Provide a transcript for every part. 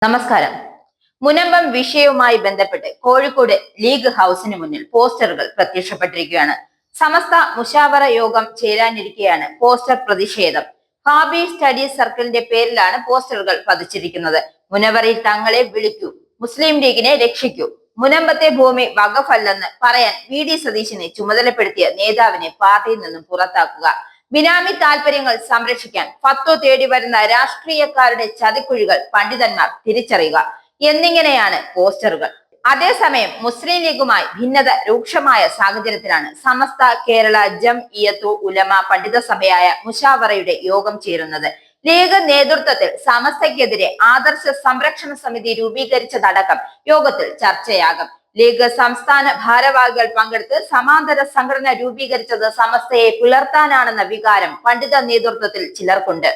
നമസ്കാരം. മുനമ്പം വിഷയവുമായി ബന്ധപ്പെട്ട് കോഴിക്കോട് ലീഗ് ഹൗസിന് മുന്നിൽ പോസ്റ്ററുകൾ പ്രത്യക്ഷപ്പെട്ടിരിക്കുകയാണ്. സമസ്ത മുശാവറ യോഗം ചേരാനിരിക്കെയാണ് പോസ്റ്റർ പ്രതിഷേധം. ഹാബി സ്റ്റഡി സർക്കിളിന്റെ പേരിലാണ് പോസ്റ്ററുകൾ പതിച്ചിരിക്കുന്നത്. മുനവറിൽ തങ്ങളെ വിളിക്കൂ, മുസ്ലിം ലീഗിനെ രക്ഷിക്കൂ, മുനമ്പത്തെ ഭൂമി വഖഫല്ലെന്ന് പറയാൻ വി.ഡി. സതീശനെ ചുമതലപ്പെടുത്തിയ നേതാവിനെ പാർട്ടിയിൽ നിന്നും പുറത്താക്കുക, ബിനാമി താൽപര്യങ്ങൾ സംരക്ഷിക്കാൻ ഫത്വ തേടി വരുന്ന രാഷ്ട്രീയക്കാരുടെ ചതിക്കുഴികൾ പണ്ഡിതന്മാർ തിരിച്ചറിയുക എന്നിങ്ങനെയാണ് പോസ്റ്ററുകൾ. അതേസമയം മുസ്ലിം ലീഗുമായി ഭിന്നത രൂക്ഷമായ സാഹചര്യത്തിലാണ് സമസ്ത കേരള ജംഇയ്യത്തുൽ ഉലമ പണ്ഡിത സഭയായ മുശാവറയുടെ യോഗം ചേരുന്നത്. ലീഗ് നേതൃത്വത്തിൽ സമസ്തയ്ക്കെതിരെ ആദർശ സംരക്ഷണ സമിതി രൂപീകരിച്ചതടക്കം യോഗത്തിൽ ചർച്ചയാകും. ലീഗ് സംസ്ഥാന ഭാരവാഹികൾ പങ്കെടുത്ത് സമാന്തര സംഘടന രൂപീകരിച്ചത് സമസ്തയെ പുലർത്താനാണെന്ന വികാരം പണ്ഡിത നേതൃത്വത്തിൽ ചിലർക്കുണ്ട്.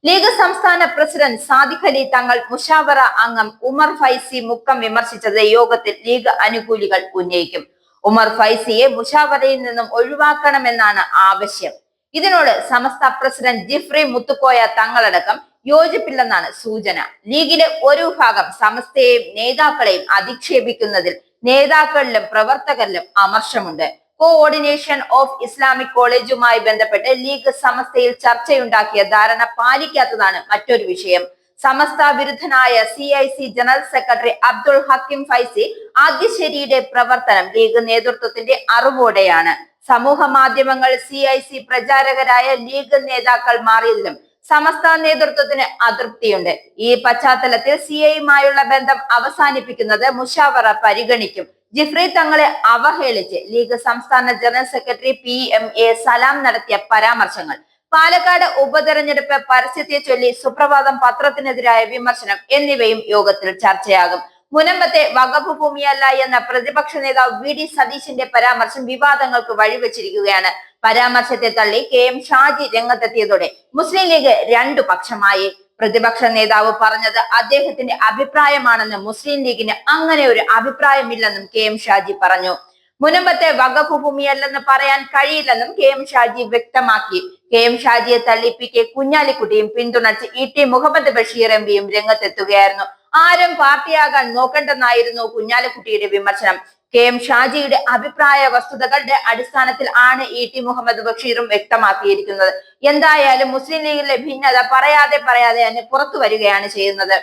ലീഗ് സംസ്ഥാന പ്രസിഡന്റ് സാദിഖ് അലി തങ്ങൾ മുശാവറ അംഗം ഉമർ ഫൈസി മുക്കം വിമർശിച്ചത് യോഗത്തിൽ ലീഗ് അനുകൂലികൾ ഉന്നയിക്കും. ഉമർ ഫൈസിയെ മുശാവറയിൽ നിന്നും ഒഴിവാക്കണമെന്നാണ് ആവശ്യം. ഇതിനോട് സമസ്ത പ്രസിഡന്റ് ജിഫ്രി മുത്തുക്കോയ തങ്ങളടക്കം യോജിപ്പില്ലെന്നാണ് സൂചന. ലീഗിലെ ഒരു വിഭാഗം സമസ്തയെയും നേതാക്കളെയും അധിക്ഷേപിക്കുന്നതിൽ നേതാക്കളിലും പ്രവർത്തകരിലും അമർഷമുണ്ട്. കോഓർഡിനേഷൻ ഓഫ് ഇസ്ലാമിക് കോളേജുമായി ബന്ധപ്പെട്ട് ലീഗ് സമസ്തയിൽ ചർച്ചയുണ്ടാക്കിയ ധാരണ പാലിക്കാത്തതാണ് മറ്റൊരു വിഷയം. സമസ്ത വിരുദ്ധനായ CIC general secretary Abdul Hakeem Faizy ആദ്യശേരിയുടെ പ്രവർത്തനം ലീഗ് നേതൃത്വത്തിന്റെ അറിവോടെയാണ്. സമൂഹ മാധ്യമങ്ങൾ CIC പ്രചാരകരായ ലീഗ് നേതാക്കൾ മാറിയതിലും സമസ്ത നേതൃത്വത്തിന് അതൃപ്തിയുണ്ട്. ഈ പശ്ചാത്തലത്തിൽ CIയുമായുള്ള ബന്ധം അവസാനിപ്പിക്കുന്നത് മുശാവറ പരിഗണിക്കും. ജിഫ്രി തങ്ങളെ അവഹേളിച്ച് ലീഗ് സംസ്ഥാന ജനറൽ സെക്രട്ടറി PMA സലാം നടത്തിയ പരാമർശങ്ങൾ, പാലക്കാട് ഉപതെരഞ്ഞെടുപ്പ് പരസ്യത്തെ ചൊല്ലി സുപ്രഭാതം പത്രത്തിനെതിരായ വിമർശനം എന്നിവയും യോഗത്തിൽ ചർച്ചയാകും. മുനമ്പത്തെ വഖഫ് ഭൂമിയല്ല എന്ന പ്രതിപക്ഷ നേതാവ് വി.ഡി. സതീശന്റെ പരാമർശം വിവാദങ്ങൾക്ക് വഴിവെച്ചിരിക്കുകയാണ്. പരാമർശത്തെ തള്ളി KM ഷാജി രംഗത്തെത്തിയതോടെ മുസ്ലിം ലീഗ് രണ്ടു പക്ഷമായി. പ്രതിപക്ഷ നേതാവ് പറഞ്ഞത് അദ്ദേഹത്തിന്റെ അഭിപ്രായമാണെന്ന് മുസ്ലിം ലീഗിന് അങ്ങനെ ഒരു അഭിപ്രായമില്ലെന്നും KM ഷാജി പറഞ്ഞു. മുനമ്പത്തെ വഖഫ് ഭൂമിയല്ലെന്ന് പറയാൻ കഴിയില്ലെന്നും KM ഷാജി വ്യക്തമാക്കി. KM ഷാജിയെ തള്ളി PK കുഞ്ഞാലിക്കുട്ടിയും പിന്തുണച്ച് ET മുഹമ്മദ് ബഷീർ MPയും രംഗത്തെത്തുകയായിരുന്നു. ആരും പാർട്ടിയാകാൻ നോക്കണ്ടെന്നായിരുന്നു കുഞ്ഞാലിക്കുട്ടിയുടെ വിമർശനം. KM ഷാജിയുടെ അഭിപ്രായ വസ്തുതകളുടെ അടിസ്ഥാനത്തിൽ ആണ് ET മുഹമ്മദ് ബഷീറും വ്യക്തമാക്കിയിരിക്കുന്നത്. എന്തായാലും മുസ്ലിം ലീഗിലെ ഭിന്നത പറയാതെ തന്നെ പുറത്തു വരികയാണ് ചെയ്യുന്നത്.